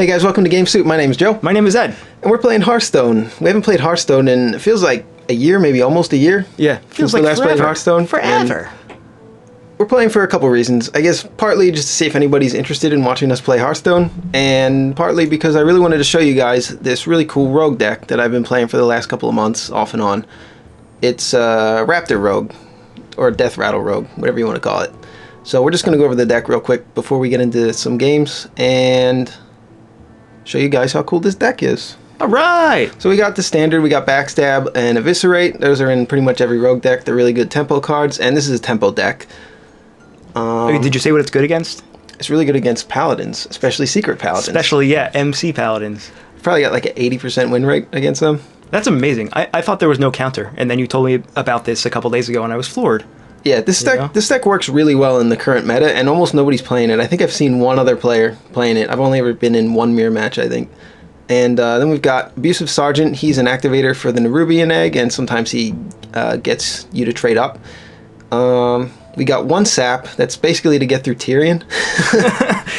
Hey guys, welcome to Game Soup. My name is Joe. My name is Ed. And we're playing Hearthstone. We haven't played Hearthstone in, it feels like a year, maybe almost a year. Yeah, Feels like last played Hearthstone. Forever. We're playing for a couple reasons. I guess partly just to see if anybody's interested in watching us play Hearthstone, and partly because I really wanted to show you guys this really cool rogue deck that I've been playing for the last couple of months, off and on. It's Raptor Rogue, or Death Rattle Rogue, whatever you want to call it. So we're just going to go over the deck real quick before we get into some games, and show you guys how cool this deck is. Alright! So we got the standard, we got Backstab and Eviscerate. Those are in pretty much every rogue deck. They're really good tempo cards, and this is a tempo deck. Did you say what it's good against? It's really good against Paladins, especially Secret Paladins. Especially, yeah, MC Paladins. Probably got like an 80% win rate against them. That's amazing. I thought there was no counter, and then you told me about this a couple days ago, and I was floored. Yeah, this deck works really well in the current meta, and almost nobody's playing it. I think I've seen one other player playing it. I've only ever been in one mirror match, I think. And then we've got Abusive Sergeant. He's an activator for the Nerubian Egg, and sometimes he gets you to trade up. We got one sap. That's basically to get through Tyrion.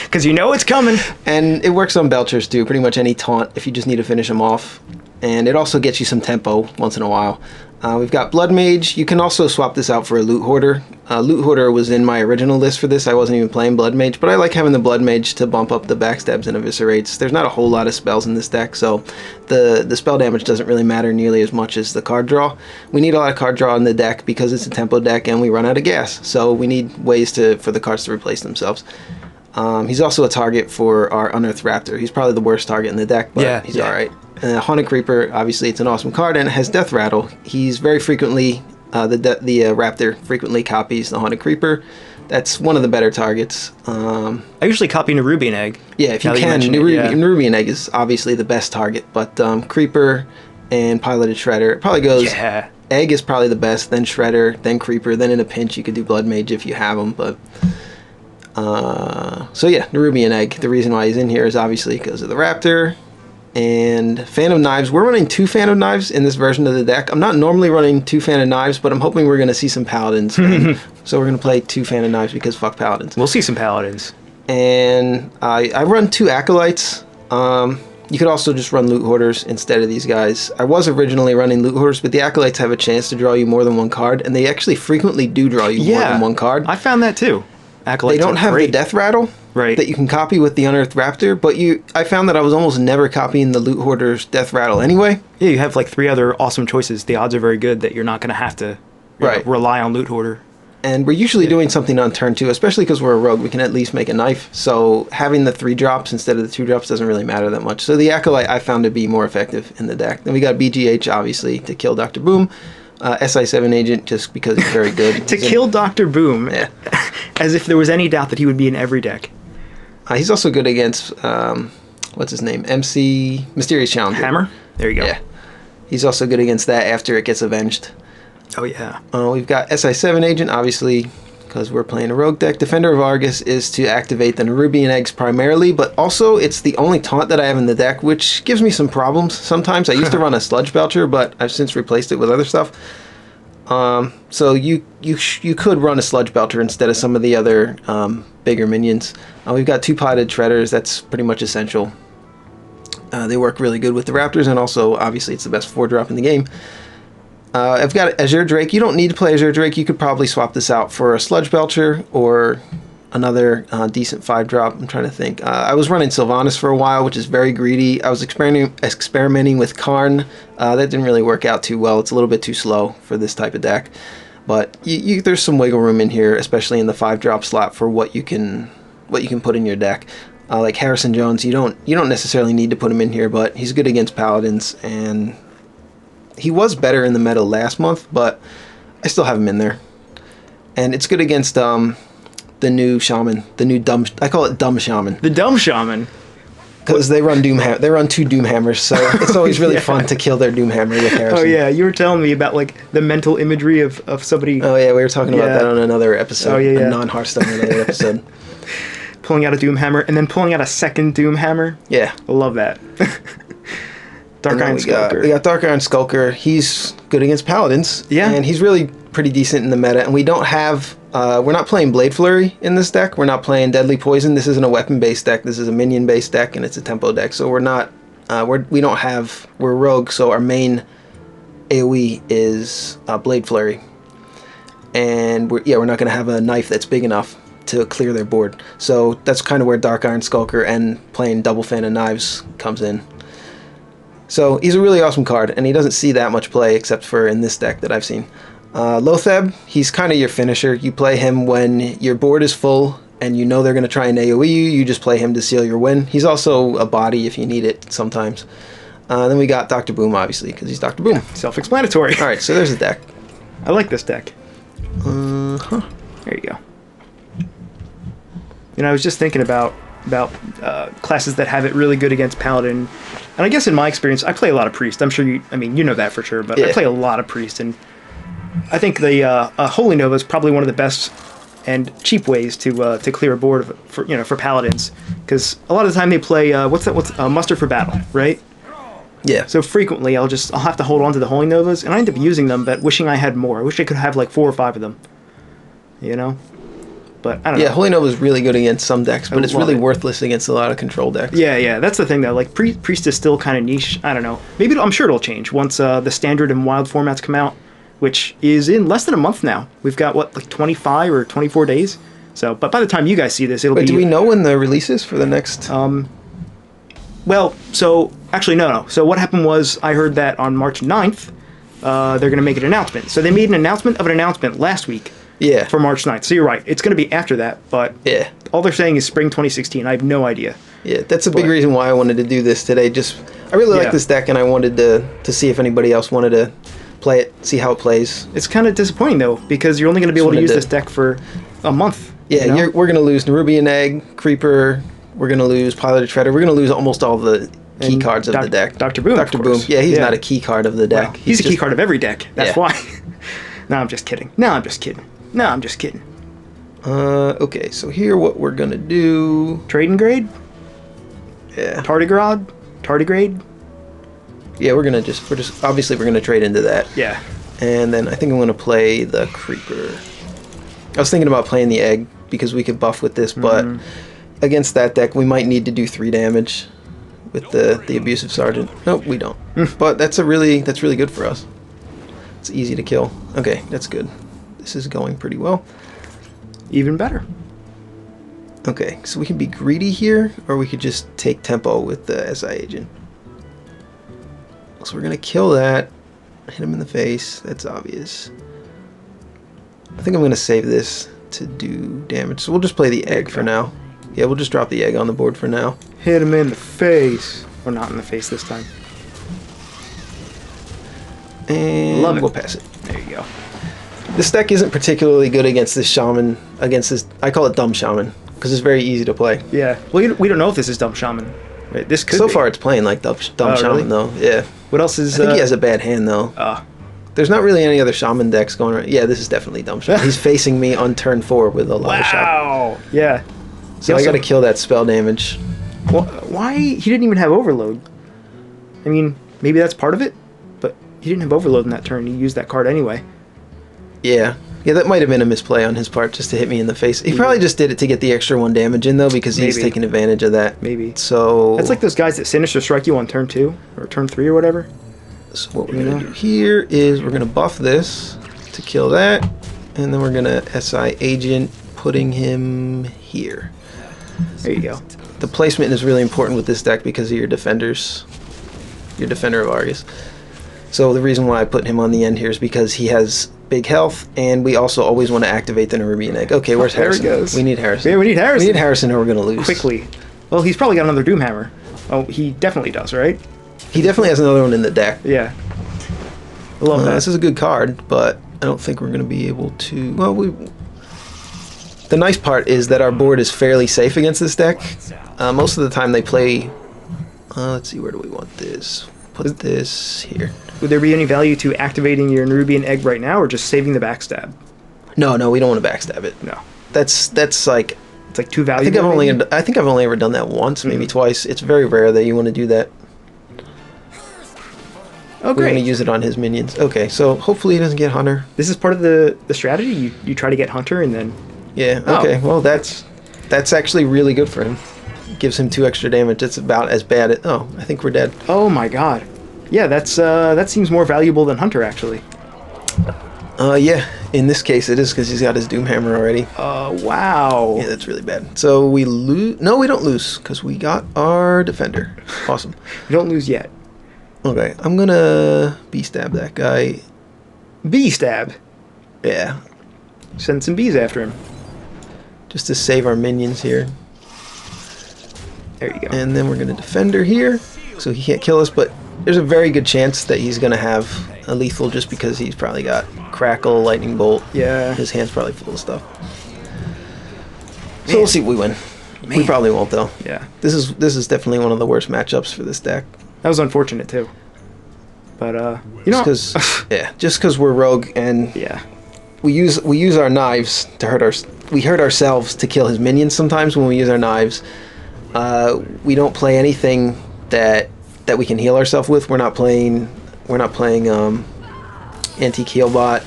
Because you know it's coming. And it works on Belchers too, pretty much any taunt if you just need to finish them off. And it also gets you some tempo once in a while. We've got Blood Mage. You can also swap this out for a Loot Hoarder. Loot Hoarder was in my original list for this. I wasn't even playing Blood Mage, but I like having the Blood Mage to bump up the backstabs and eviscerates. There's not a whole lot of spells in this deck, so the spell damage doesn't really matter nearly as much as the card draw. We need a lot of card draw in the deck because it's a tempo deck and we run out of gas, so we need ways for the cards to replace themselves. He's also a target for our Unearthed Raptor. He's probably the worst target in the deck, but he's alright. Haunted Creeper, obviously it's an awesome card, and it has Death Rattle. He's very frequently, the Raptor frequently copies the Haunted Creeper. That's one of the better targets. I usually copy Nerubian Egg. Yeah, if you can. Nerubian Egg is obviously the best target, but Creeper and Piloted Shredder, it probably goes... Yeah. Egg is probably the best, then Shredder, then Creeper, then in a pinch you could do Blood Mage if you have them, but... so yeah, Nerubian Egg. The reason why he's in here is obviously because of the Raptor. And Fan of Knives. We're running 2 Fan of Knives in this version of the deck. I'm not normally running 2 Fan of Knives, but I'm hoping we're going to see some Paladins. So we're going to play 2 Fan of Knives because fuck Paladins. We'll see some Paladins. And I run 2 Acolytes. You could also just run Loot Hoarders instead of these guys. I was originally running Loot Hoarders, but the Acolytes have a chance to draw you more than one card, and they actually frequently do draw you more than one card. I found that too. Acolytes they don't have the Death Rattle that you can copy with the Unearthed Raptor, but I found that I was almost never copying the Loot Hoarder's Death Rattle anyway. Yeah, you have like 3 other awesome choices. The odds are very good that you're not going to have to rely on Loot Hoarder. And we're usually doing something on turn 2, especially because we're a rogue. We can at least make a knife, so having the 3 drops instead of the 2 drops doesn't really matter that much. So the Acolyte I found to be more effective in the deck. Then we got BGH, obviously, to kill Dr. Boom. SI7 Agent, just because he's very good. To kill Dr. Boom, as if there was any doubt that he would be in every deck. He's also good against, what's his name? MC Mysterious Challenger. Hammer? There you go. Yeah. He's also good against that after it gets avenged. Oh, yeah. We've got SI7 Agent, obviously, because we're playing a rogue deck. Defender of Argus is to activate the Nerubian Eggs primarily, but also it's the only taunt that I have in the deck, which gives me some problems sometimes. I used to run a Sludge Belcher, but I've since replaced it with other stuff. So you could run a Sludge Belcher instead of some of the other bigger minions. We've got 2 Piloted Shredders. That's pretty much essential. They work really good with the Raptors, and also, obviously, it's the best 4-drop in the game. I've got Azure Drake. You don't need to play Azure Drake. You could probably swap this out for a Sludge Belcher or another decent 5-drop. I'm trying to think. I was running Sylvanas for a while, which is very greedy. I was experimenting with Karn. That didn't really work out too well. It's a little bit too slow for this type of deck. But there's some wiggle room in here, especially in the 5-drop slot for what you can put in your deck. Like Harrison Jones, you don't necessarily need to put him in here, but he's good against Paladins, and he was better in the meta last month, but I still have him in there. And it's good against the new shaman, I call it dumb shaman. The dumb shaman. Because they run 2 Doomhammers, so it's always really fun to kill their Doomhammer with Harrison. Oh yeah, you were telling me about like the mental imagery of somebody. Oh yeah, we were talking about that on another episode, a non-Hearthstone related episode. Pulling out a Doomhammer and then pulling out a second Doomhammer. Yeah. I love that. Dark Iron Skulker. We got Dark Iron Skulker. He's good against Paladins. Yeah. And he's really pretty decent in the meta, and we don't have We're not playing Blade Flurry in this deck. We're not playing Deadly Poison. This isn't a weapon-based deck. This is a minion-based deck, and it's a tempo deck. So we're not, we're rogue, so our main AoE is Blade Flurry. And we're not going to have a knife that's big enough to clear their board. So that's kind of where Dark Iron Skulker and playing Double Fan of Knives comes in. So he's a really awesome card, and he doesn't see that much play except for in this deck that I've seen. Lotheb, he's kind of your finisher. You play him when your board is full and you know they're going to try and AoE you. You just play him to seal your win. He's also a body if you need it sometimes. Then we got Dr. Boom, obviously, because he's Dr. Boom. Self-explanatory. All right, so there's the deck. I like this deck. There you go. You know, I was just thinking about classes that have it really good against Paladin. And I guess in my experience, I play a lot of Priest. I'm sure you know that for sure, but I play a lot of Priest. And I think the Holy Nova is probably one of the best and cheap ways to clear a board for Paladins. Because a lot of the time they play, what's Muster for Battle, right? Yeah. So frequently I'll have to hold on to the Holy Novas, and I end up using them, but wishing I had more. I wish I could have like 4 or 5 of them. You know? But I don't know. Yeah, Holy Nova is really good against some decks, but it's really worthless against a lot of control decks. Yeah, that's the thing though. Like Priest is still kind of niche. I don't know. Maybe I'm sure it'll change once the standard and wild formats come out, which is in less than a month now. We've got like 25 or 24 days. So, but by the time you guys see this, it'll be. Do we know when the release is for the next? Well, so actually no. So what happened was I heard that on March 9th, they're going to make an announcement. So they made an announcement of an announcement last week. Yeah. For March 9th. So you're right. It's going to be after that, but yeah. All they're saying is spring 2016. I have no idea. Yeah, that's a big reason why I wanted to do this today. I really like this deck, and I wanted to see if anybody else wanted to play it, see how it plays. It's kind of disappointing, though, because you're only going to be able to use this deck for a month. Yeah, you know? We're going to lose Nerubian Egg, Creeper, we're going to lose Piloted Treader, we're going to lose almost all the key cards of the deck. Dr. Boom, Dr. Boom. Yeah, he's not a key card of the deck. Well, he's a key card of every deck. That's why. No, I'm just kidding. Okay, so here what we're gonna do... Trading grade? Yeah. Tardigrade? Yeah, we're obviously we're gonna trade into that. Yeah. And then I think I'm gonna play the Creeper. I was thinking about playing the Egg because we could buff with this, but against that deck we might need to do 3 damage with the Abusive Sergeant. Nope, we don't. But that's really good for us. It's easy to kill. Okay, that's good. This is going pretty well. Even better. Okay, so we can be greedy here, or we could just take tempo with the SI agent. So we're gonna kill that. Hit him in the face. That's obvious. I think I'm gonna save this to do damage. So we'll just play the egg for now. Yeah, we'll just drop the egg on the board for now. Hit him in the face. Or not in the face this time. And Love it. We'll pass it. There you go. This deck isn't particularly good against this shaman. I call it dumb shaman because it's very easy to play. Yeah. Well, we don't know if this is dumb shaman. Right? This could. So far, it's playing like dumb shaman really? though. Yeah. What else is? I think he has a bad hand though. There's not really any other shaman decks going around. Yeah, this is definitely dumb shaman. He's facing me on turn 4 with a lot of shaman. Wow. Yeah. So I got to kill that spell damage. Well, why? He didn't even have overload. I mean, maybe that's part of it, but he didn't have overload in that turn. He used that card anyway. Yeah, that might have been a misplay on his part just to hit me in the face. He probably just did it to get the extra 1 damage in, though, because he's taking advantage of that. Maybe. So... That's like those guys that Sinister Strike you on turn 2, or turn 3 or whatever. So what we're going to do here is we're going to buff this to kill that, and then we're going to SI Agent, putting him here. There you go. The placement is really important with this deck because of your defenders. Your Defender of Argus. So the reason why I put him on the end here is because he has big health, and we also always want to activate the Nerubian Egg. Okay, where's Harrison? There he goes. We need Harrison. Yeah, we need Harrison. We need Harrison or we're going to lose. Quickly. Well, he's probably got another Doomhammer. Oh, he definitely does, right? He definitely has another one in the deck. Yeah. I love that. This is a good card, but I don't think we're going to be able to... Well, the nice part is that our board is fairly safe against this deck. Most of the time they play... let's see, where do we want this? Put this here. Would there be any value to activating your Nerubian Egg right now, or just saving the backstab? No, we don't want to backstab it. No. That's like... It's like too valuable. I think I've only ever done that once, maybe twice. It's very rare that you want to do that. Oh, We're great. going to use it on his minions. Okay, so hopefully he doesn't get Hunter. This is part of the strategy. You try to get Hunter and then. Yeah, Oh. okay. Well, that's actually really good for him. Gives him 2 extra damage. It's about as bad as... Oh, I think we're dead. Oh my god. Yeah, that seems more valuable than Hunter actually. Yeah. In this case, it is because he's got his Doom Hammer already. Wow. Yeah, that's really bad. So we lose... No, we don't lose because we got our Defender. Awesome. We don't lose yet. Okay, I'm going to B-stab that guy. Bee stab. Yeah. Send some bees after him. Just to save our minions here. There you go. And then we're going to Defender here, so he can't kill us, but there's a very good chance that he's going to have a lethal just because he's probably got Crackle, Lightning Bolt. Yeah. His hand's probably full of stuff. So we'll see if we win. We probably won't, though. Yeah. This is definitely one of the worst matchups for this deck. That was unfortunate too. But you know, just because we're rogue and yeah, we use our knives to hurt we hurt ourselves to kill his minions sometimes when we use our knives. We don't play anything that we can heal ourselves with. We're not playing Anti-Keelbot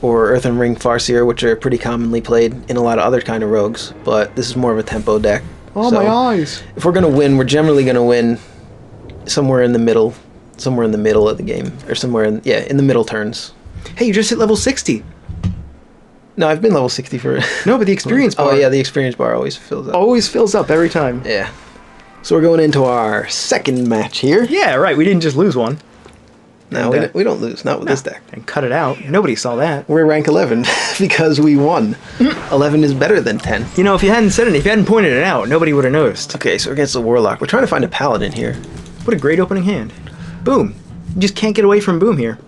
or Earthen Ring Farseer, which are pretty commonly played in a lot of other kind of rogues. But this is more of a tempo deck. Oh, so my eyes! If we're gonna win, we're generally gonna win somewhere in the middle of the game, or somewhere in the middle turns. Hey, you just hit level 60. No, I've been level 60 for... No, but the experience bar... Oh, yeah, the experience bar always fills up. Always fills up every time. Yeah. So we're going into our second match here. Yeah, right. We didn't just lose one. No, we don't lose. Not with this deck. And cut it out. Nobody saw that. We're rank 11 because we won. 11 is better than 10. You know, if you hadn't said it, if you hadn't pointed it out, nobody would have noticed. Okay, so we're against the Warlock. We're trying to find a Paladin here. What a great opening hand. Boom. You just can't get away from Boom here.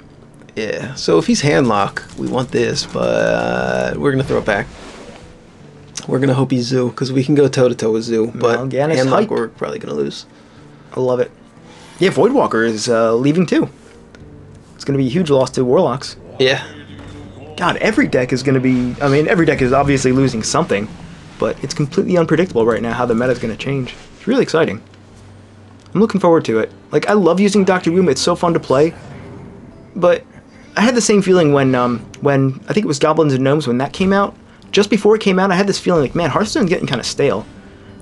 Yeah, so if he's handlock, we want this, but we're going to throw it back. We're going to hope he's Zoo, because we can go toe-to-toe with Zoo, but handlock we're probably going to lose. I love it. Yeah, Voidwalker is leaving too. It's going to be a huge loss to Warlocks. Yeah. God, every deck is going to be... I mean, every deck is obviously losing something, but it's completely unpredictable right now how the meta is going to change. It's really exciting. I'm looking forward to it. Like, I love using Dr. Doom. It's so fun to play. But I had the same feeling when I think it was Goblins and Gnomes when that came out. Just before it came out, I had this feeling like, man, Hearthstone's getting kind of stale.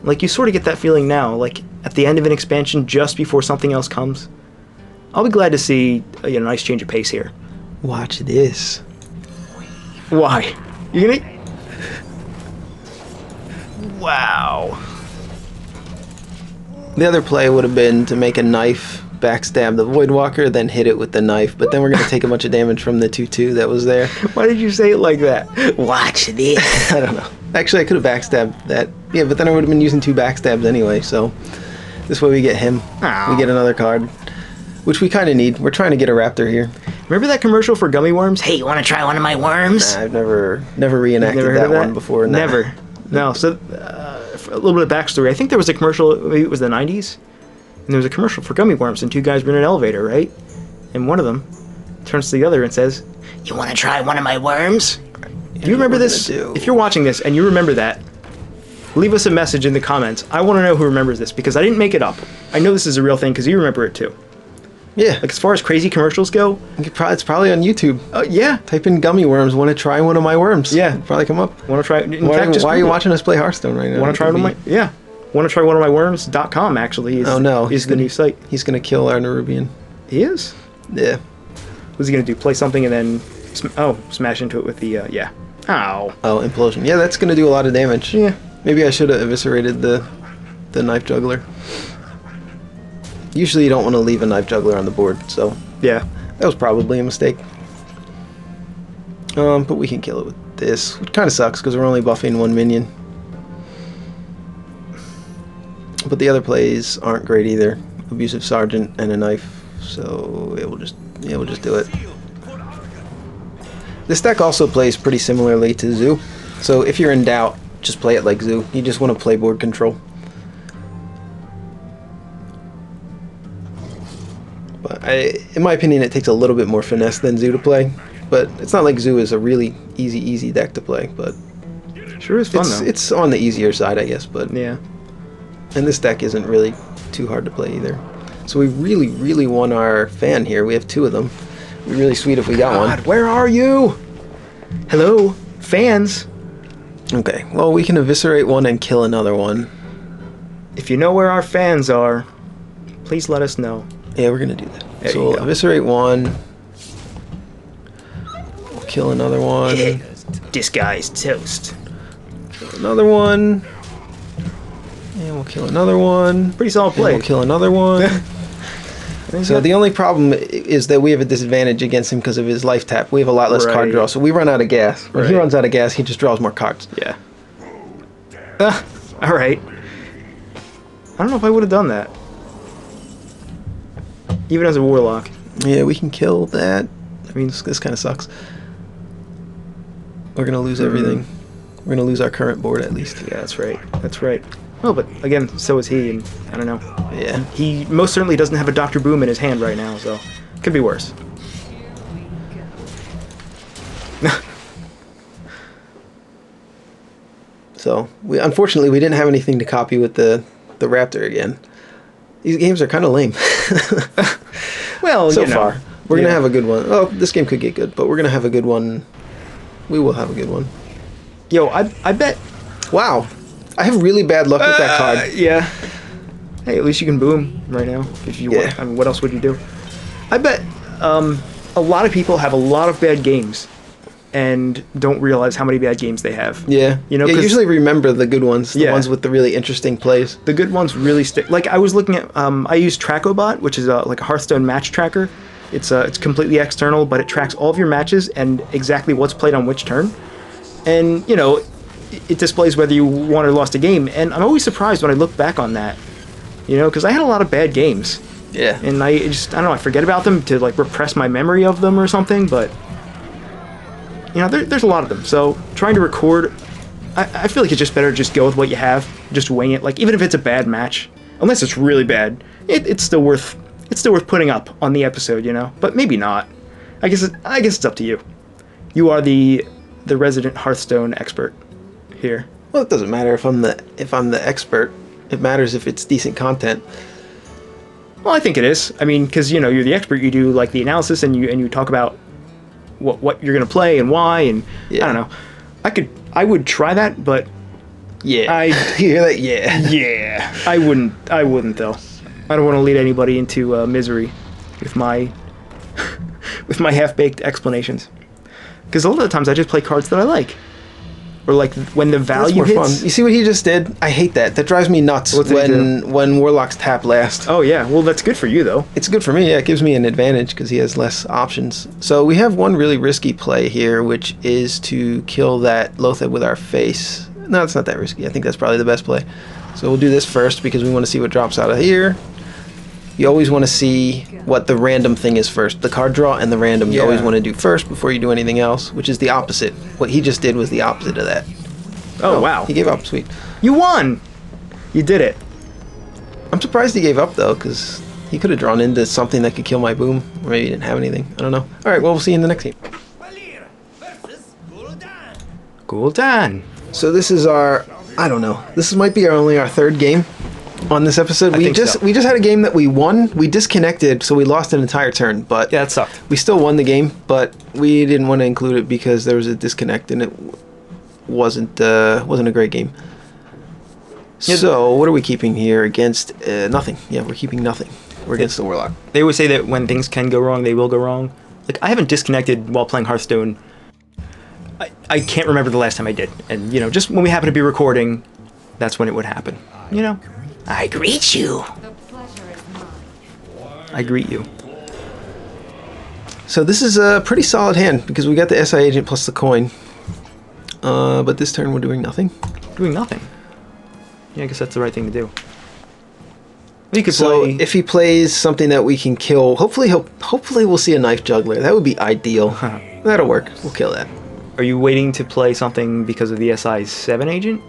Like, you sort of get that feeling now, like, at the end of an expansion, just before something else comes. I'll be glad to see a nice change of pace here. Watch this. Why? You gonna... Wow. The other play would have been to make a knife, backstab the Voidwalker, then hit it with the knife, but then we're going to take a bunch of damage from the 2/2 that was there. Why did you say it like that? Watch this. I don't know. Actually, I could have backstabbed that. Yeah, but then I would have been using 2 backstabs anyway, so this way we get him. Ow. We get another card, which we kind of need. We're trying to get a Raptor here. Remember that commercial for gummy worms? Hey, you want to try one of my worms? Nah, I've never reenacted that one before. Nah. Never. No, so a little bit of backstory. I think there was a commercial, maybe it was the 90s, and there was a commercial for gummy worms, and 2 guys were in an elevator, right? And one of them turns to the other and says, "You want to try one of my worms?" Do you remember this? If you're watching this and you remember that, leave us a message in the comments. I want to know who remembers this, because I didn't make it up. I know this is a real thing because you remember it too. Yeah. Like, as far as crazy commercials go, It's probably on YouTube. yeah. Type in gummy worms, want to try one of my worms. Yeah. It'll probably come up. Want to try? Why are you watching us play Hearthstone right now? Want to try one of my? Yeah. Want to try one of my worms.com actually is, is the new site. He's going to kill our Nerubian. He is? Yeah. What's he going to do? Play something and then, smash into it with the, yeah. Ow. Oh, Implosion. Yeah, that's going to do a lot of damage. Yeah. Maybe I should have eviscerated the Knife Juggler. Usually you don't want to leave a Knife Juggler on the board, so... Yeah. That was probably a mistake. But we can kill it with this, which kind of sucks because we're only buffing 1 minion. But the other plays aren't great either. Abusive Sergeant and a knife, so we'll just do it. This deck also plays pretty similarly to Zoo, so if you're in doubt, just play it like Zoo. You just want to play board control. But in my opinion, it takes a little bit more finesse than Zoo to play. But it's not like Zoo is a really easy deck to play. But sure is fun though. It's on the easier side, I guess. But yeah. And this deck isn't really too hard to play either. So we really, really want our fan here. We have 2 of them. It'd be really sweet if we got one. Where are you? Hello, fans. Okay, well, we can eviscerate one and kill another one. If you know where our fans are, please let us know. Yeah, we're gonna do that. There So you we'll go. eviscerate one. We'll kill another one. This guy's toast. Kill another one. And we'll kill another one. Pretty solid And play. we'll kill another one. So the only problem is that we have a disadvantage against him because of his life tap. We have a lot less card Right. draw, so we run out of gas. When he Right. runs out of gas, he just draws more cards. Yeah. All right. I don't know if I would have done that. Even as a warlock. Yeah, we can kill that. I mean, this kind of sucks. We're gonna lose everything. We're gonna lose our current board at least. Yeah, that's right. That's right. Well, but again, so is he, and I don't know. Yeah. He most certainly doesn't have a Dr. Boom in his hand right now, so could be worse. So unfortunately we didn't have anything to copy with the Raptor again. These games are kind of lame. Well, so you know, far, we're gonna yeah. have a good one. Oh, this game could get good, but we're gonna have a good one. We will have a good one. Yo, I bet. Wow, I have really bad luck with that card. Yeah. Hey, at least you can boom right now. If you Yeah. want. I mean, what else would you do? I bet a lot of people have a lot of bad games and don't realize how many bad games they have. Yeah, You know, yeah, 'cause- usually remember the good ones, the Yeah. ones with the really interesting plays. The good ones really stick. Like I was looking at, I use Tracobot, which is like a Hearthstone match tracker. It's completely external, but it tracks all of your matches and exactly what's played on which turn. And you know, it displays whether you won or lost a game. And I'm always surprised when I look back on that. You know, because I had a lot of bad games, Yeah, and I don't know, I forget about them to like repress my memory of them or something. But you know, there's a lot of them. So trying to record, I feel like it's just better to just go with what you have, just wing it. Like even if it's a bad match, unless it's really bad, it's still worth putting up on the episode, you know. But maybe not. I guess it's up to you. You are the resident Hearthstone expert here. well, it doesn't matter if I'm the expert. It matters if it's decent content. Well, I think it is. I mean, because you know you're the expert. You do like the analysis and you talk about what you're gonna play and why. And Yeah. I don't know. I would try that, but Yeah, I- you hear that? Yeah, yeah, I wouldn't though. I don't want to lead anybody into misery with my with my half-baked explanations. Because a lot of the times I just play cards that I like, or like when the that's value more hits. fun. You see what he just did? I hate that. That drives me nuts What did he when warlocks tap last. Oh yeah, well that's good for you though. It's good for me. Yeah, it gives me an advantage because he has less options. So we have one really risky play here, which is to kill that Lothar with our face. No, it's not that risky. I think that's probably the best play. So we'll do this first because we want to see what drops out of here. You always want to see what the random thing is first. The card draw and the random you Yeah. always want to do first before you do anything else, which is the opposite. What he just did was the opposite of that. Oh wow, He gave up. Sweet. you won. You did it. I'm surprised he gave up though, because he could have drawn into something that could kill my boom. Or maybe he didn't have anything. I don't know. All right, well, we'll see you in the next game. Gul'dan. So this is our, I don't know. This might be only our third game on this episode. We think just so. we just had a game that we won. We disconnected, so we lost an entire turn. But Yeah, that sucked. we still won the game. But we didn't want to include it because there was a disconnect and it wasn't a great game. Yeah. So what are we keeping here against nothing? Yeah, we're keeping nothing. We're against the warlock. They always say that when things can go wrong, they will go wrong. Like I haven't disconnected while playing Hearthstone. I can't remember the last time I did. And you know, just when we happen to be recording, that's when it would happen. You know, I greet you. The pleasure is mine. I greet you. So this is a pretty solid hand because we got the SI agent plus the coin. But this turn we're doing nothing. Doing nothing. Yeah, I guess that's the right thing to do. We could So play. if he plays something that we can kill, hopefully we'll see a knife juggler. That would be ideal. That'll work. We'll kill that. Are you waiting to play something because of the SI 7 agent?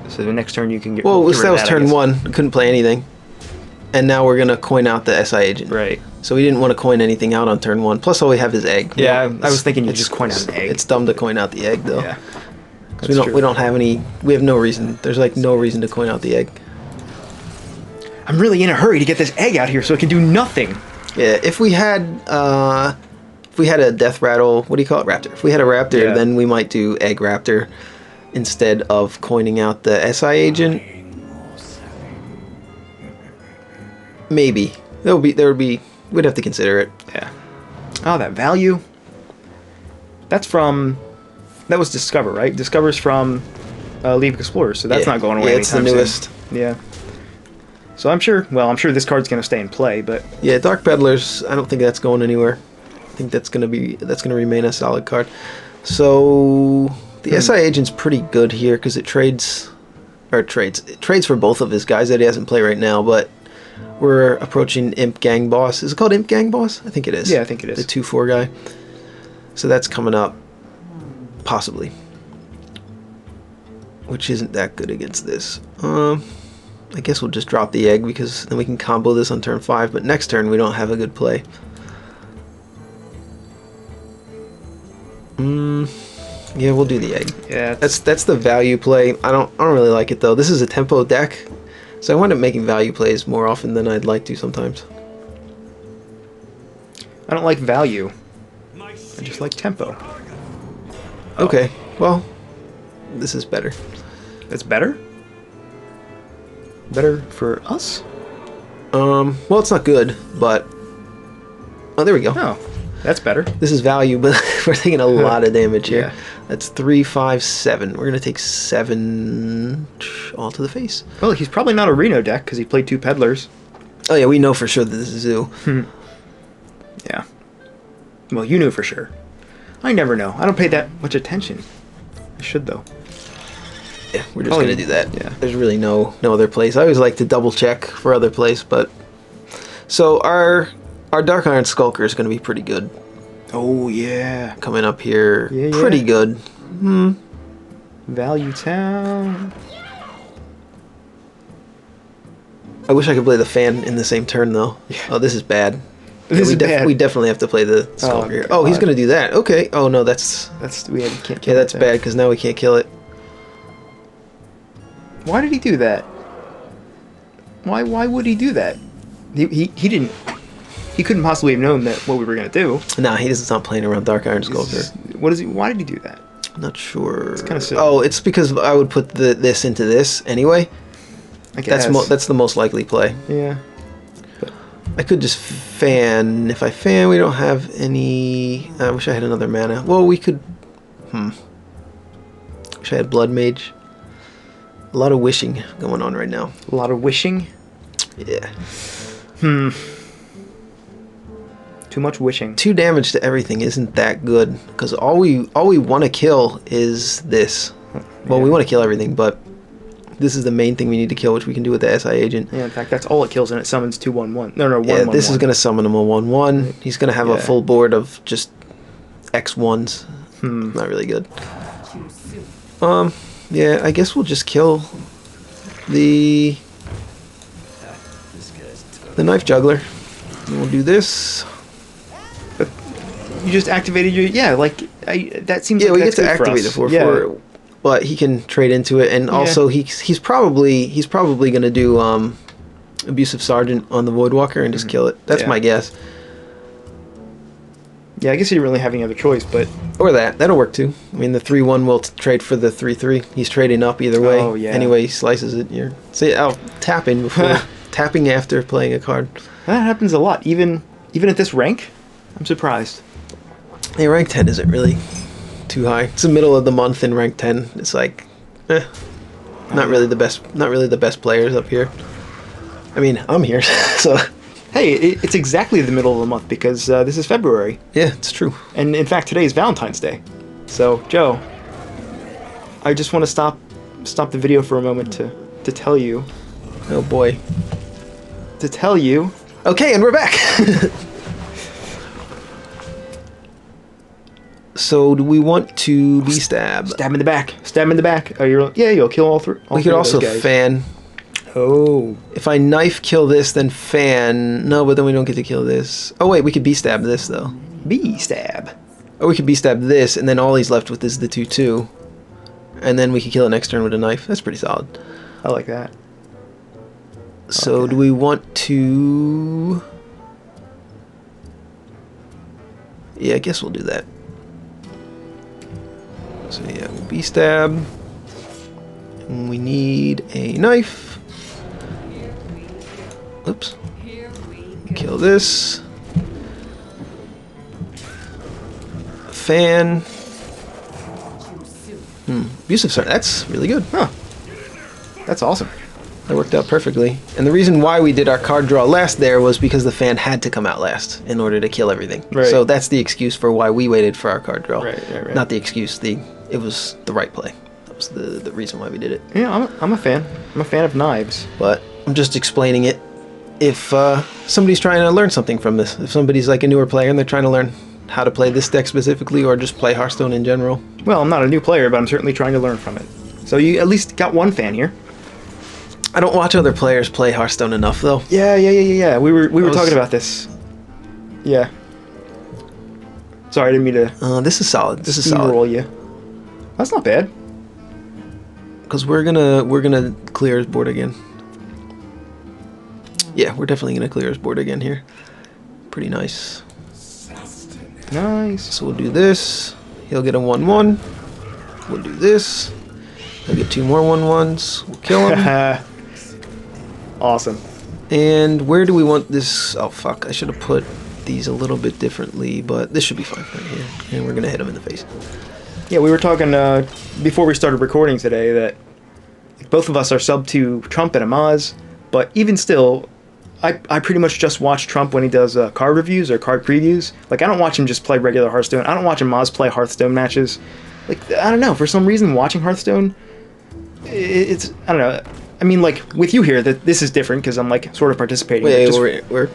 So the next turn you can get. Well, get rid that of was I turn guess. one. We couldn't play anything. And now we're gonna coin out the SI agent. Right. So we didn't want to coin anything out on turn one. Plus all we have is egg. Yeah, Well, I was thinking you it's- just coin out an egg. It's dumb to coin out the egg though. Yeah. 'Cause we don't have any, we have no reason. There's like no reason to coin out the egg. I'm really in a hurry to get this egg out here so it can do nothing. Yeah, if we had a death rattle, what do you call it, raptor? If we had a raptor, Yeah. then we might do egg raptor instead of coining out the SI agent. Maybe we'd have to consider it. Yeah. Oh, that value. That was Discover, right? Discover's from League of Explorers, so that's Yeah. not going away Yeah, it's the anytime newest. soon. Yeah. So I'm sure this card's going to stay in play, but Yeah, Dark Peddlers, I don't think that's going anywhere. I think that's gonna remain a solid card. So the SI agent's pretty good here because it trades for both of his guys that he hasn't played right now, but we're approaching Imp Gang Boss. Is it called Imp Gang Boss? I think it is. Yeah, I think it is. The 2/4 guy. So that's coming up, possibly. Which isn't that good against this. I guess we'll just drop the egg because then we can combo this on turn 5, but next turn we don't have a good play. Yeah, we'll do the egg. yeah, That's the value play. I don't really like it though. This is a tempo deck, so I wind up making value plays more often than I'd like to sometimes. I don't like value. I just like tempo. Okay, well, this is better. That's better? Better for us? Well, it's not good, but oh, there we go. Oh, that's better. This is value, but we're taking a lot of damage here. Yeah. That's 3, 5, 7. We're gonna take 7 all to the face. Well, he's probably not a Reno deck because he played 2 Peddlers. Oh yeah, we know for sure that this is Zoo. Yeah. Well, you knew for sure. I never know. I don't pay that much attention. I should, though. Yeah, we're just Oh, gonna yeah. do that. Yeah. There's really no other place. I always like to double check for other place, but so our Dark Iron Skulker is gonna be pretty good Oh, yeah. coming up here. Yeah, yeah. Pretty good. Value Town. I wish I could play the fan in the same turn though. Yeah. Oh, this is bad. This Yeah, is bad. We definitely have to play the Skulker here. Oh, he's God. gonna do that. Okay. Oh no, that's We can't kill yeah, that's that bad thing. because now we can't kill it. Why did he do that? Why would he do that? He didn't. He couldn't possibly have known that what we were gonna do. Nah, he doesn't stop playing around Dark Iron Skulker. What is he? Why did he do that? I'm not sure. It's kinda silly. Oh, it's because I would put this into this anyway. I guess. That's the most likely play. Yeah. I could just fan. If I fan, we don't have any. I wish I had another mana. Well, we could. Wish I had Blood Mage. A lot of wishing going on right now. A lot of wishing. Yeah. Too much wishing. 2 damage to everything isn't that good because all we want to kill is this. Well, we Yeah. want to kill everything, but this is the main thing we need to kill, which we can do with the SI agent. Yeah. In fact, that's all it kills, and it summons 2/1/1. No, 1/1/1. Yeah, this is gonna summon him a 1/1. He's gonna have a Yeah. full board of just X1s. Not really good. Yeah, I guess we'll just kill the Knife Juggler. And we'll do this. You just activated your that seems Yeah, like we get that's to good for activate the us. 4/4, but he can trade into it, and also he's probably gonna do Abusive Sergeant on the Voidwalker and just kill it. That's Yeah. my guess. Yeah, I guess you didn't really have any other choice, but Or that'll work too. I mean, the 3/1 will trade for the 3/3. He's trading up either way. Oh, yeah. Anyway, he slices it. Tapping before tapping after playing a card. that happens a lot. Even at this rank, I'm surprised. Hey, rank 10 isn't really too high. It's the middle of the month in rank 10. It's like, not really the best players up here. I mean, I'm here, so Hey, it's exactly the middle of the month because this is February, yeah, it's true. and in fact, today is Valentine's Day. So, Joe, I just want to stop the video for a moment to tell you. Oh boy. To tell you. Okay, and we're back. So, do we want to be stabbed? Stab him in the back. Stab him in the back. Oh, you'll kill all three. We could also guys. fan. Oh. If I knife kill this, then fan. No, but then we don't get to kill this. Oh wait, we could be stab this though. Bee stab. Or we could be stab this, and then all he's left with is the 2/2. And then we could kill it next turn with a knife. That's pretty solid. I like that. So Okay. do we want to... Yeah, I guess we'll do that. So yeah, B stab. And we need a knife. Oops. Kill this. Fan. Abusive start. That's really good. Huh. That's awesome. That worked out perfectly. And the reason why we did our card draw last there was because the fan had to come out last in order to kill everything. Right. So that's the excuse for why we waited for our card draw. Right. Not the excuse. It was the right play. That was the reason why we did it. Yeah, I'm a fan. I'm a fan of knives. But I'm just explaining it. If somebody's trying to learn something from this, if somebody's like a newer player and they're trying to learn how to play this deck specifically or just play Hearthstone in general. Well, I'm not a new player, but I'm certainly trying to learn from it. So you at least got one fan here. I don't watch other players play Hearthstone enough though. Yeah. We were talking about this. Yeah. Sorry, I didn't mean to This is solid. This is solid. roll you. That's not bad. Because we're gonna clear his board again. Yeah, we're definitely gonna clear his board again here. Pretty nice. Nice. So we'll do this. He'll get a 1/1. We'll do this. He'll get 2 more 1/1s. We'll kill him. Awesome. And where do we want this? Oh fuck! I should have put these a little bit differently, but this should be fine right here. And we're gonna hit him in the face. Yeah, we were talking before we started recording today that both of us are sub to Trump and Amaz, but even still, I pretty much just watch Trump when he does card reviews or card previews. Like, I don't watch him just play regular Hearthstone. I don't watch Amaz play Hearthstone matches. Like, I don't know, for some reason watching Hearthstone, it's, I don't know. I mean, like, with you here, that this is different because I'm, like, sort of participating. Yeah, just, we're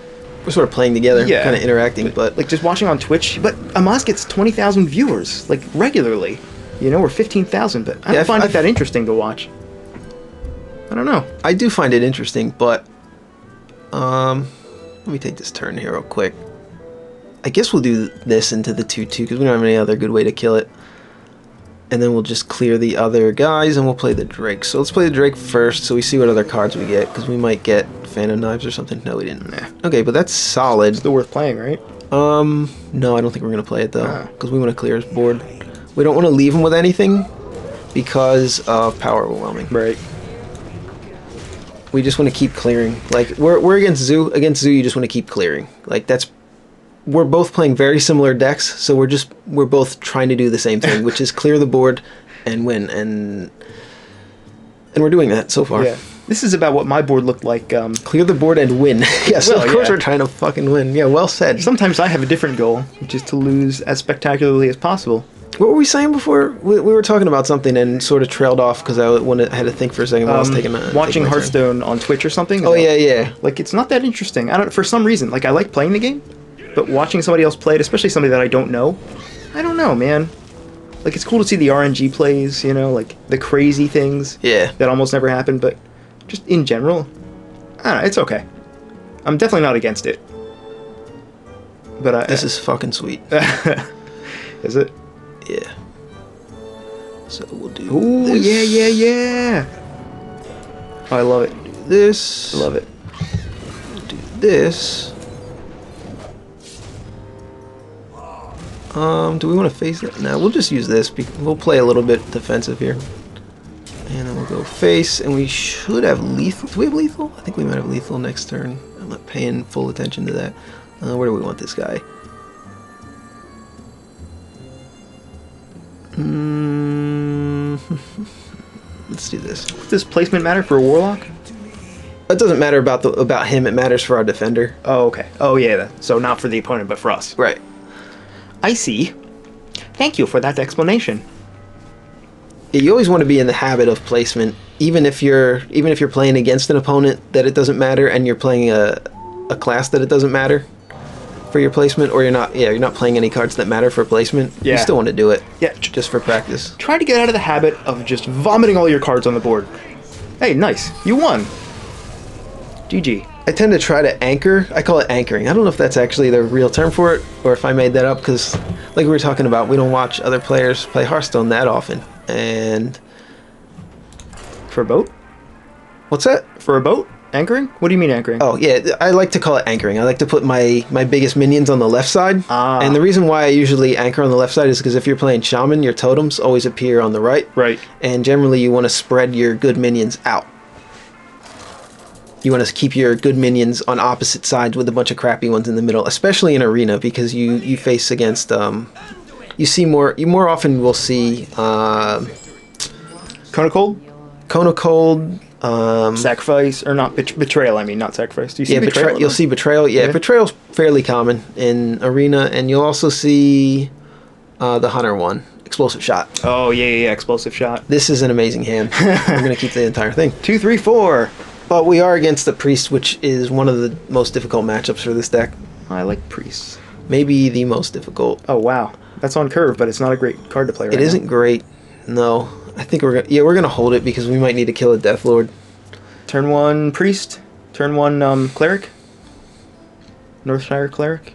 sort of playing together, Yeah. kind of interacting, but like, just watching on Twitch. But Amaz gets 20,000 viewers, like, regularly. You know, or 15,000, but I don't find it that interesting to watch. I don't know. I do find it interesting, but let me take this turn here real quick. I guess we'll do this into the 2/2 because we don't have any other good way to kill it. And then we'll just clear the other guys and we'll play the Drake. So let's play the Drake first so we see what other cards we get because we might get Fan of Knives or something. No, we didn't. Nah. Okay, but that's solid. Still worth playing, right? No, I don't think we're going to play it though Ah. because we want to clear his board. We don't want to leave him with anything because of power overwhelming. Right. We just want to keep clearing. Like we're against Zoo. Against Zoo, you just want to keep clearing. Like we're both playing very similar decks, so we're both trying to do the same thing, which is clear the board and win, and we're doing that so far. Yeah. This is about what my board looked like. Clear the board and win. Yes, Well, of course yeah. we're trying to fucking win. Yeah, well said. Sometimes I have a different goal, which is to lose as spectacularly as possible. What were we saying before? We were talking about something and sort of trailed off because I had to think for a second while I was taking Watching taking my turn. Hearthstone on Twitch or something. Oh yeah. Like, it's not that interesting. I don't. For some reason, like, I like playing the game, but watching somebody else play it, especially somebody that I don't know, man. Like, it's cool to see the RNG plays, you know, like the crazy things. Yeah. That almost never happen, but just in general, I don't know. It's okay. I'm definitely not against it. But This is fucking sweet. Is it? Yeah. So we'll do. Ooh, this. yeah. Oh, I love it. Do this. I love it. Do this. Do we want to face it? No, we'll just use this. We'll play a little bit defensive here. And then we'll go face, and we should have lethal. Do we have lethal? I think we might have lethal next turn. I'm not paying full attention to that. Where do we want this guy? Let's do this. Does placement matter for a warlock? It doesn't matter about him. It matters for our defender. Oh, okay. Oh, yeah. So not for the opponent, but for us. Right. I see. Thank you for that explanation. Yeah, you always want to be in the habit of placement, even if you're playing against an opponent that it doesn't matter, and you're playing a class that it doesn't matter for your placement, or you're not playing any cards that matter for placement. Yeah. You still want to do it. Yeah. Just for practice. Try to get out of the habit of just vomiting all your cards on the board. Hey, nice. You won. GG. I tend to try to anchor. I call it anchoring. I don't know if that's actually the real term for it, or if I made that up, because like we were talking about, we don't watch other players play Hearthstone that often. And For a boat? what's that? For a boat? Anchoring? What do you mean anchoring? Oh yeah, I like to call it anchoring. I like to put my biggest minions on the left side. Ah. And the reason why I usually anchor on the left side is because if you're playing shaman, your totems always appear on the right. Right. And generally you want to spread your good minions out. You want to keep your good minions on opposite sides with a bunch of crappy ones in the middle, especially in arena, because you face against you more often will see Cone of Cold? Cone of Cold. Sacrifice, or not, betrayal, I mean, not sacrifice. Do you see Yeah, betrayal? you'll see betrayal. Yeah, Yeah. betrayal's fairly common in arena, and you'll also see the hunter one, explosive shot. Oh, yeah, explosive shot. This is an amazing hand. I'm gonna keep the entire thing. 2, 3, 4. But we are against the priest, which is one of the most difficult matchups for this deck. I like priests. Maybe the most difficult. Oh, wow. That's on curve, but it's not a great card to play right It isn't great. No, I think we're gonna hold it because we might need to kill a Death Lord. Turn 1 priest. Turn 1 cleric. Northshire cleric.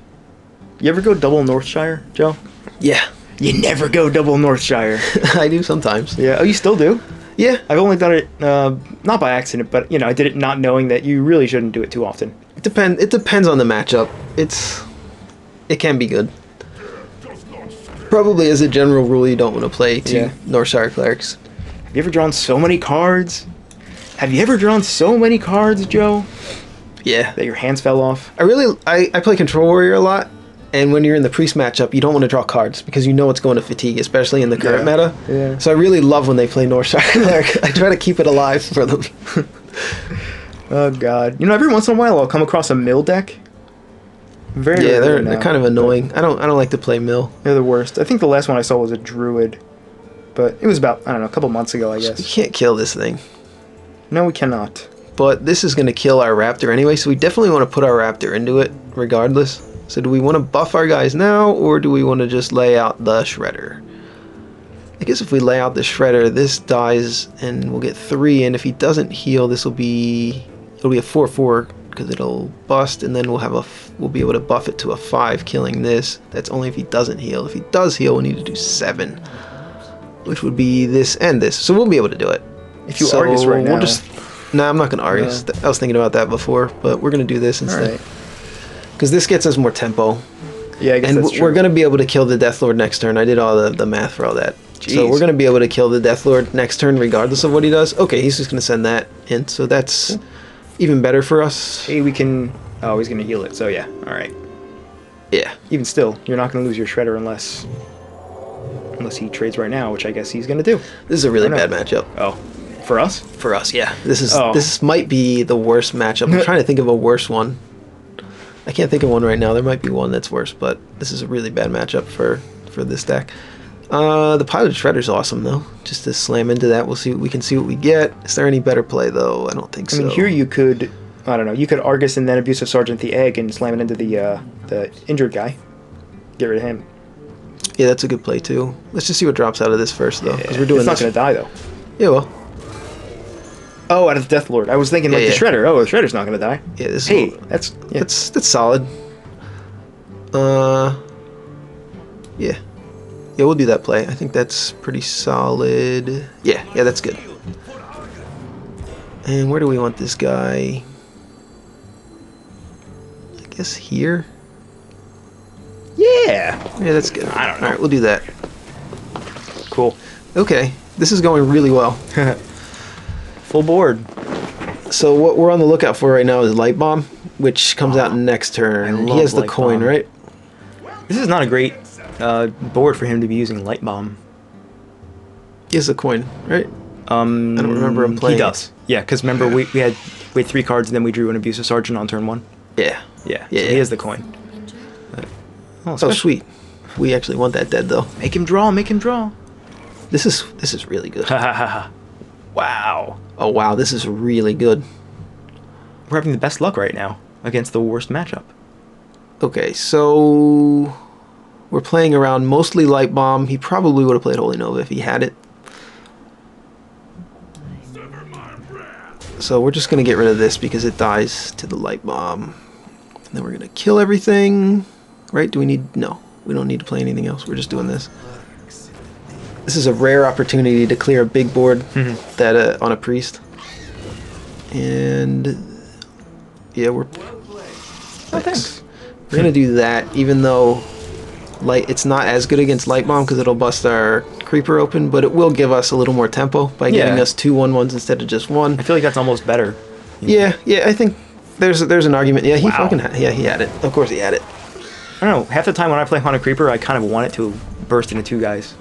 You ever go double Northshire, Joe? Yeah, You never go double Northshire. I do sometimes. Yeah. Oh, you still do? Yeah, I've only done it not by accident, but I did it not knowing that you really shouldn't do it too often. it depends on the matchup. It can be good. Probably as a general rule, you don't want to play two Yeah. Northshire clerics. Have you ever drawn so many cards? Have you ever drawn so many cards, Joe, Yeah, that your hands fell off? I play Control Warrior a lot, and when you're in the priest matchup, you don't want to draw cards because you know it's going to fatigue, especially in the current Yeah. meta. Yeah. So I really love when they play Northshire cleric. I try to keep it alive for them. Oh God! Every once in a while I'll come across a mill deck. Very Yeah, rarely they're now, kind of but annoying. I don't like to play mill. They're the worst. I think the last one I saw was a druid, but it was about a couple months ago, I You guess. can't kill this thing. No, we cannot. But this is going to kill our Raptor anyway, so we definitely want to put our Raptor into it regardless. So do we want to buff our guys now, or do we want to just lay out the Shredder? I guess if we lay out the Shredder, this dies and we'll get 3, and if he doesn't heal, it'll be a 4/4 because it'll bust, and then we'll be able to buff it to a 5, killing this. That's only if he doesn't heal. If he does heal, we need to do 7, which would be this and this. So we'll be able to do it. If you Argus right now, No, I'm not going to Argus. I was thinking about that before, but we're going to do this instead. Alright. Because this gets us more tempo. Yeah, I guess And that's true. we're going to be able to kill the Death Lord next turn. I did all the math for all that. So Jeez. we're going to be able to kill the Death Lord next turn regardless of what he does. Okay, he's just going to send that in. So that's even better for us. Hey, we can. Oh, he's gonna heal it. So yeah, all right. Yeah. Even still, you're not gonna lose your Shredder unless he trades right now, which I guess he's gonna do. This is a really I bad know. matchup. Oh, for us? For us, yeah. Oh. This might be the worst matchup. I'm trying to think of a worse one. I can't think of one right now. There might be one that's worse, but this is a really bad matchup for this deck. The Pilot Shredder's awesome though. Just to slam into that, we can see what we get. Is there any better play though? I don't think so. I mean, here you could, I don't know, you could Argus and then Abusive Sergeant the egg and slam it into the injured guy. Get rid of him. Yeah, that's a good play too. Let's just see what drops out of this first though, because we're doing it's not this. gonna die though. Yeah, well, Oh, out of the Death Lord. I was thinking like Yeah, the yeah. Shredder. Oh, the Shredder's not gonna die. yeah, this Hey, is that's solid. Yeah. Yeah, we'll do that play. I think that's pretty solid. Yeah, that's good. And where do we want this guy? I guess here? yeah. Yeah, that's good. I don't know. Alright, we'll do that. Cool. Okay, this is going really well. Full board. So what we're on the lookout for right now is Light Bomb, which comes out next I turn. He love has the Light coin, Bomb. right? This is not a great board for him to be using Light Bomb. He has the coin, right? I don't remember him playing He does. Yeah, because remember we had 3 cards and then we drew an Abusive Sergeant on turn 1. Yeah. Yeah. Yeah, So yeah. he has the coin. Oh, sweet. We actually want that dead though. Make him draw. Make him draw. This is really good. Ha ha ha ha. Wow. Oh wow, this is really good. We're having the best luck right now against the worst matchup. Okay, so we're playing around mostly Light Bomb. He probably would have played Holy Nova if he had it. So we're just going to get rid of this because it dies to the Light Bomb. And then we're going to kill everything. Right? Do we need... No, we don't need to play anything else. We're just doing this. This is a rare opportunity to clear a big board that on a priest. And Yeah, we're... Oh, thanks. We're going to do that, even though it's not as good against Light Bomb because it'll bust our Creeper open, but it will give us a little more tempo by giving us 2 1/1s instead of just one. I feel like that's almost better. Yeah, I think there's an argument. Yeah, he Wow. he had it. Of course he had it. I don't know. Half the time when I play Haunted Creeper, I kind of want it to burst into 2 guys.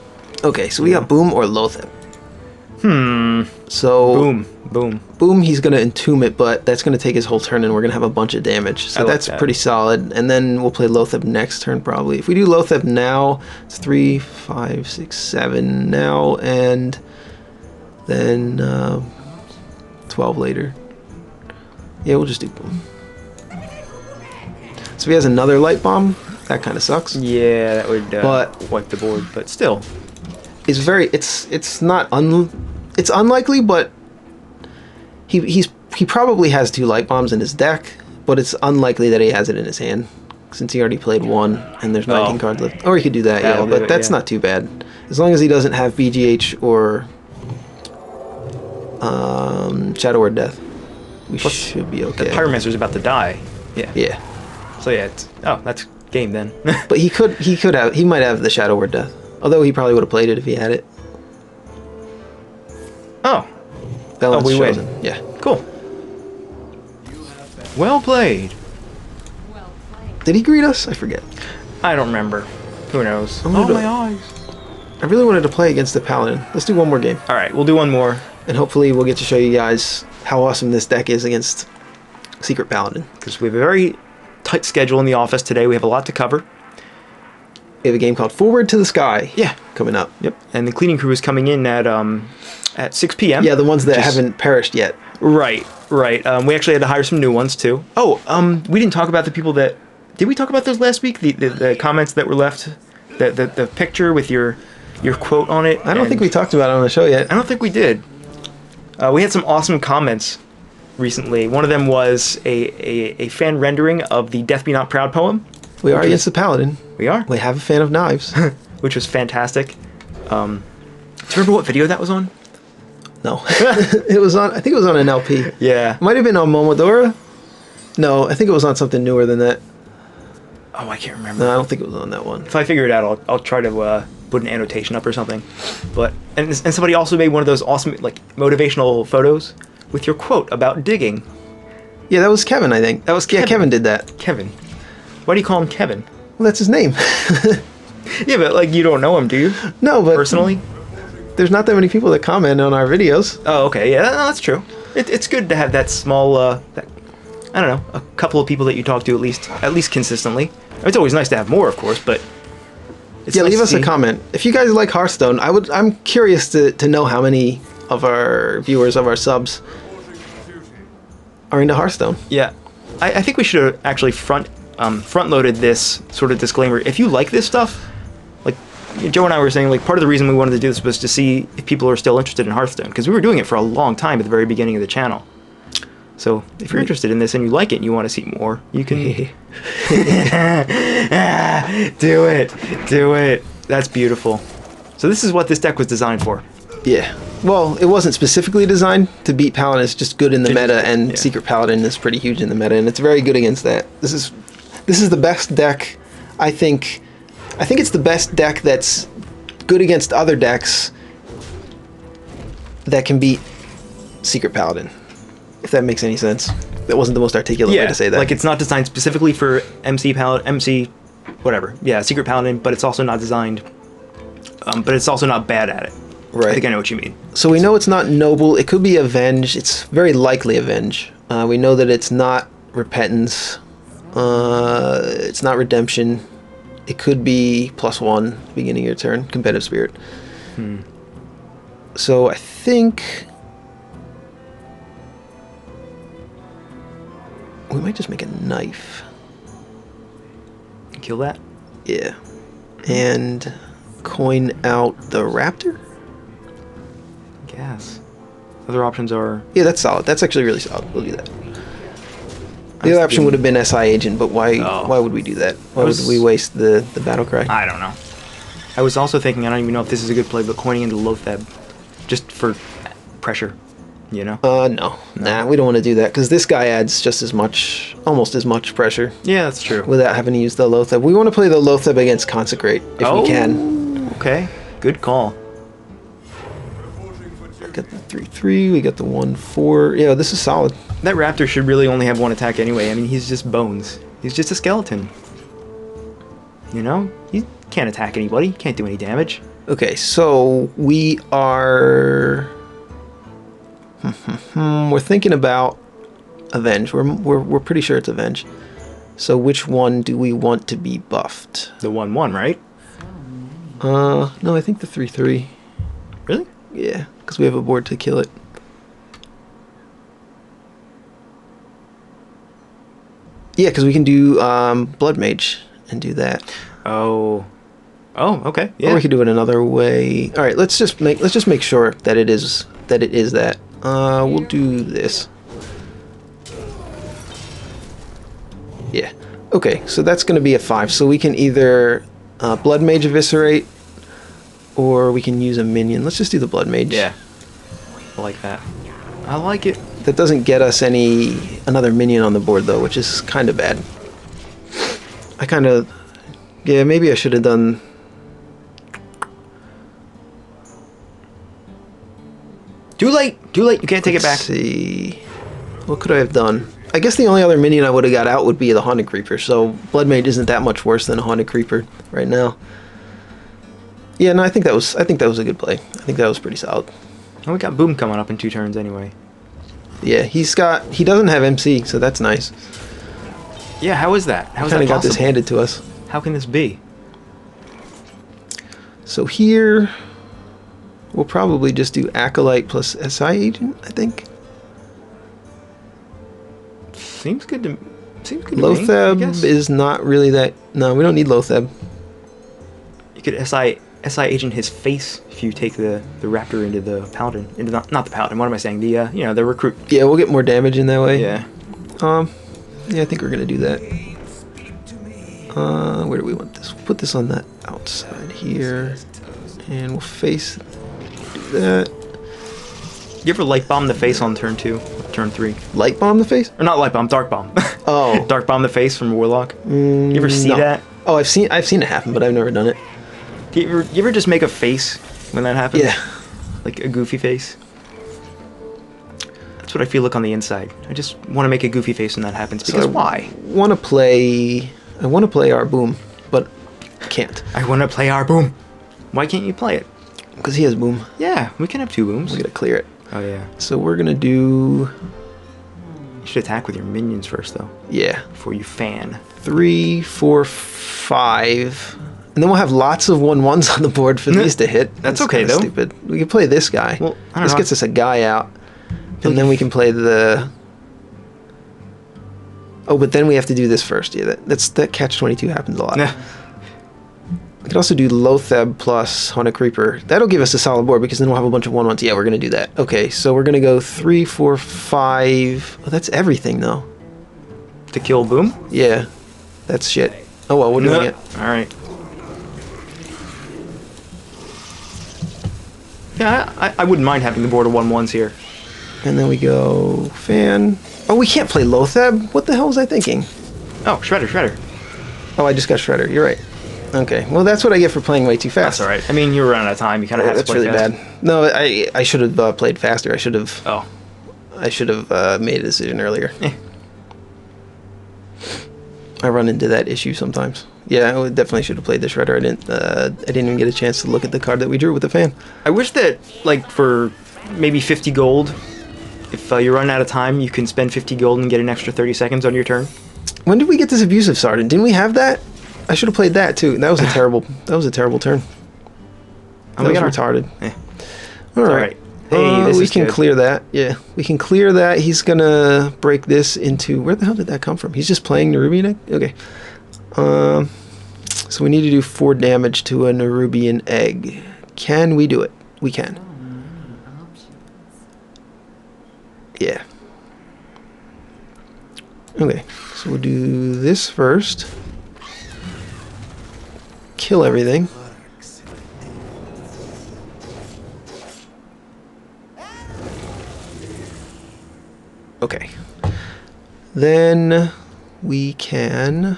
Okay, so we got Boom or Loatheb. So Boom. Boom, he's gonna entomb it, but that's gonna take his whole turn, and we're gonna have a bunch of damage. So I like that's that. pretty solid. And then we'll play Loatheb next turn probably. If we do Loatheb now, it's 3, 5, 6, 7 now, and then 12 later. Yeah, we'll just do Boom. So he has another Light Bomb. That kind of sucks. Yeah, that would But- wipe the board, but still. It's not it's unlikely, but he probably has 2 Light Bombs in his deck, but it's unlikely that he has it in his hand since he already played 1 and there's 19 cards left. Or he could do that, That'll do but it, that's yeah. not too bad. As long as he doesn't have BGH or Shadow or Death, we should be okay. The Pyromancer's about to die. Yeah. Yeah. So yeah, that's game then. But he might have the Shadow or Death. Although he probably would have played it if he had it. Oh, Balance we win. Chosen. Yeah. cool. Well played. Well played. Did he greet us? I forget. I don't remember. Who knows? I'm gonna Oh, do- my eyes. I really wanted to play against the Paladin. Let's do one more game. All right, we'll do one more. And hopefully we'll get to show you guys how awesome this deck is against Secret Paladin. Because we have a very tight schedule in the office today. We have a lot to cover. We have a game called Forward to the Sky. Yeah. Coming up. Yep. And the cleaning crew is coming in at 6 p.m. Yeah, the ones that Just- haven't perished yet. Right. We actually had to hire some new ones too. Oh, we didn't talk about the people that. Did we talk about those last week? The comments that were left, the picture with your quote on it. I don't think we talked about it on the show yet. I don't think we did. We had some awesome comments recently. One of them was a fan rendering of the "Death Be Not Proud" poem. We are against the Paladin. We are, We have a fan of knives. which was fantastic. Do you remember what video that was on? No. It was on, I think it was on an LP. Yeah. Might have been on Momodora. No, I think it was on something newer than that. Oh, I can't remember. No, I don't think it was on that one. If I figure it out, I'll try to put an annotation up or something. But and somebody also made one of those awesome like motivational photos with your quote about digging. Yeah, that was Kevin, I think. That was Yeah, Kevin. Kevin did that. Kevin. Why do you call him Kevin? Well, that's his name. Yeah, but like you don't know him, do you? No, but Personally? there's not that many people that comment on our videos. Oh, okay. Yeah, no, that's true. It's good to have that small, that, I don't know, a couple of people that you talk to at least consistently. It's always nice to have more, of course, but it's Yeah, nice leave to us a see- comment. If you guys like Hearthstone, I'm curious to know how many of our viewers, of our subs, are into Hearthstone. Yeah, I think we should have actually front loaded this sort of disclaimer. If you like this stuff, like Joe and I were saying, like part of the reason we wanted to do this was to see if people are still interested in Hearthstone, because we were doing it for a long time at the very beginning of the channel. So if you're interested in this and you like it and you want to see more, you can do it. That's beautiful. So this is what this deck was designed for. Yeah. Well, it wasn't specifically designed to beat Paladin. It's just good in the It's- meta, and yeah. Secret Paladin is pretty huge in the meta, and it's very good against that. This is the best deck. I think it's the best deck that's good against other decks that can beat Secret Paladin. If that makes any sense. That wasn't the most articulate way to say that. like it's not designed specifically for MC whatever. Yeah, Secret Paladin, but it's also not designed. But it's also not bad at it. Right. I think I know what you mean. So we know it's not Noble. It could be Avenge. It's very likely Avenge. We know that it's not Repentance. It's not Redemption. It could be +1 beginning of your turn. Competitive Spirit. So I think we might just make a knife. Kill that. Yeah. And coin out the Raptor? Gas. Other options are. Yeah, that's solid. That's actually really solid. We'll do that. The was other option thinking- would have been SI Agent, but why Oh. why would we do that? Why I would was- we waste the battle cry? I don't know. I was also thinking, I don't even know if this is a good play, but coining into Loatheb, just for pressure. You know? No. Nah, we don't want to do that because this guy adds just as much, almost as much pressure Yeah, that's true. without having to use the Lotheb. We want to play the Lotheb against Consecrate if we can. Okay, good call. Got the 3/3. We got the 1/4. Yeah, this is solid. That Raptor should really only have one attack anyway. I mean, he's just bones. He's just a skeleton. You know? He can't attack anybody. Can't do any damage. Okay, so we are. We're thinking about Avenge. We're pretty sure it's Avenge. So which one do we want to be buffed? The 1/1, right? No, I think the 3/3. Really? Yeah, because we have a board to kill it. Yeah, because we can do Blood Mage and do that. Oh. Oh, okay. Yeah. Or we could do it another way. All right, let's just make sure that it is that. We'll do this. Yeah. Okay, so that's going to be a 5. So we can either Blood Mage Eviscerate, or we can use a minion. Let's just do the Blood Mage. Yeah. I like that. I like it. That doesn't get us another minion on the board though, which is kind of bad. Yeah, maybe I should have done. Too late. Too late. You can't take it back. Let's see. What could I have done? I guess the only other minion I would have got out would be the Haunted Creeper. So Blood Mage isn't that much worse than a Haunted Creeper right now. Yeah, no, I think that was a good play. I think that was pretty solid. Oh, we got Boom coming up in 2 turns anyway. Yeah, he doesn't have MC, so that's nice. Yeah, how is that? How is that Kind of got possible? this handed to us. How can this be? So here, we'll probably just do Acolyte plus SI Agent, I think. Seems good to me, I Lotheb guess. is not really that. No, we don't need Lotheb. You could SI agent his face if you take the Raptor into the Paladin. Into not the Paladin, what am I saying? The the recruit. Yeah, we'll get more damage in that way. Yeah. Yeah, I think we're gonna do that. Where do we want this? We'll put this on the outside here, and we'll face. Do that. You ever light bomb the face on turn 2, turn 3? Light bomb the face? Or not light bomb, dark bomb. Oh. Dark bomb the face from Warlock. You ever see No. that? Oh, I've seen it happen, but I've never done it. You ever just make a face when that happens? Yeah. Like a goofy face? That's what I feel like on the inside. I just want to make a goofy face when that happens. Because why? I want to play our Boom, but can't. I want to play our Boom. Why can't you play it? Because he has Boom. Yeah, we can have 2 Booms. We gotta clear it. Oh, yeah. So we're gonna do. You should attack with your minions first, though, Yeah. before you fan. 3, 4, 5. And then we'll have lots of 1/1s on the board for these to hit. That's okay, kinda though. Stupid. We can play this guy. Well, I don't this know. gets us a guy out. And then we can play the. Oh, but then we have to do this first. Yeah, that catch-22 happens a lot. Nah. We could also do Lotheb plus Haunted Creeper. That'll give us a solid board because then we'll have a bunch of 1/1s. Yeah, we're going to do that. Okay, so we're going to go 3, 4, 5. Oh, that's everything, though. To kill Boom? Yeah, that's shit. Oh, well, we're doing it. Alright. Yeah, I wouldn't mind having the board of 1/1s here. And then we go Fan. Oh, we can't play Lotheb? What the hell was I thinking? Oh, Shredder. Oh, I just got Shredder. You're right. Okay, well, that's what I get for playing way too fast. That's alright. I mean, you were out of time. You kind of have to That's play really fast. bad. No, I should have played faster. I should have Oh. made a decision earlier. Eh. I run into that issue sometimes. Yeah, I definitely should have played the Shredder. I didn't even get a chance to look at the card that we drew with the Fan. I wish that, like, for maybe 50 gold, if you're running out of time, you can spend 50 gold and get an extra 30 seconds on your turn. When did we get this Abusive Sergeant? Didn't we have that? I should have played that too. That was a terrible. That was a terrible turn. That was retarded. Eh. All right. Alright. Hey, this we is can good. clear that. Yeah, we can clear that. He's gonna break this into. Where the hell did that come from? He's just playing Nerubian Egg. Okay. So we need to do 4 damage to a Nerubian Egg. Can we do it? We can. Yeah. Okay. So we'll do this first. Kill everything. Okay. Then we can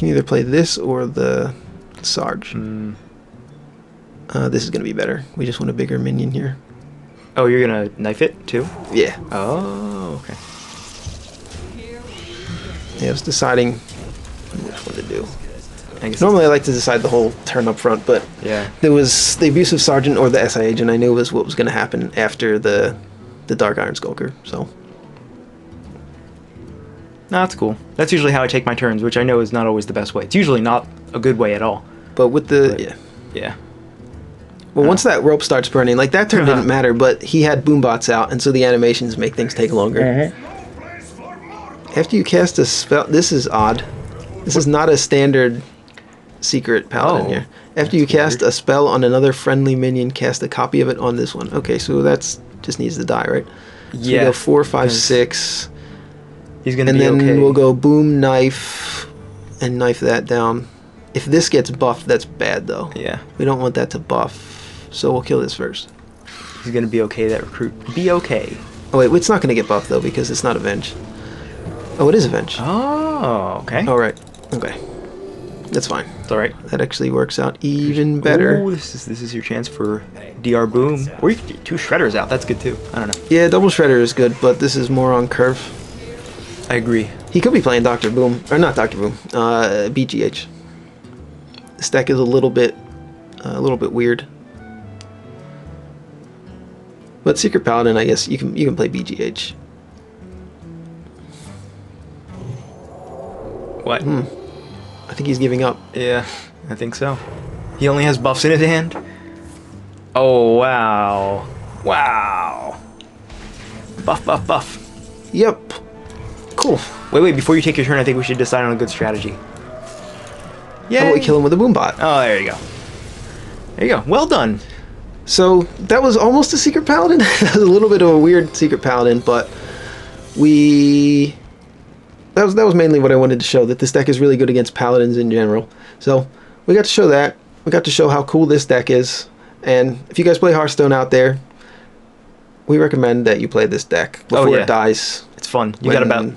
either play this or the Sarge. This is gonna be better. We just want a bigger minion here. Oh, you're gonna knife it too? Yeah. Oh, okay. Yeah, I was deciding which one to do. I guess Normally I like to decide the whole turn up front, but yeah. there was the Abusive Sergeant or the SI Agent I knew was what was going to happen after the Dark Iron Skulker, so. No, that's cool. That's usually how I take my turns, which I know is not always the best way. It's usually not a good way at all. But with the, But, yeah. Yeah. Well, once that rope starts burning, like that turn didn't matter, but he had boombots out, and so the animations make things take longer. After you cast a spell, this is odd. This is not a standard secret paladin here. After you cast a spell on another friendly minion, cast a copy of it on this one. Okay, so that's just needs to die, right? So we go 4, 5, 6. He's gonna and be then okay. we'll go boom, knife, and knife that down. If this gets buffed, that's bad though. Yeah. We don't want that to buff, so we'll kill this first. He's gonna be okay, that recruit. Be okay. Oh wait, it's not gonna get buffed though because it's not Avenge. Oh, it is Avenge. Oh, okay. Oh right. Okay. That's fine. It's alright. That actually works out even better. Ooh, this is your chance for DR Boom. Or you could get 2 Shredders out. That's good too. I don't know. Yeah, double shredder is good, but this is more on curve. I agree. He could be playing Dr. Boom, or not Dr. Boom, BGH. This deck is a little bit weird. But Secret Paladin, I guess you can play BGH. What? I think he's giving up. Yeah, I think so. He only has buffs in his hand. Oh wow. Wow. Buff, buff, buff. Yep. Cool. Wait, before you take your turn, I think we should decide on a good strategy. Yeah. How about we kill him with a boombot? Oh, there you go. There you go. Well done. So that was almost a Secret Paladin. That was a little bit of a weird Secret Paladin, but that was mainly what I wanted to show, that this deck is really good against Paladins in general. So we got to show that. We got to show how cool this deck is. And if you guys play Hearthstone out there, we recommend that you play this deck before it dies. It's fun. You got about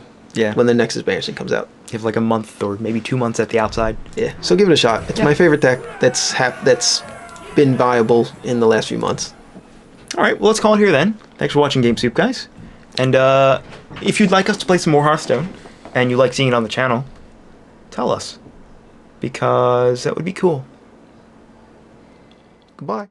when the next expansion comes out. You have like a month or maybe 2 months at the outside. Yeah, so give it a shot. It's my favorite deck that's been viable in the last few months. All right, well, let's call it here then. Thanks for watching Game Soup, guys. And if you'd like us to play some more Hearthstone, and you like seeing it on the channel, tell us, because that would be cool. Goodbye.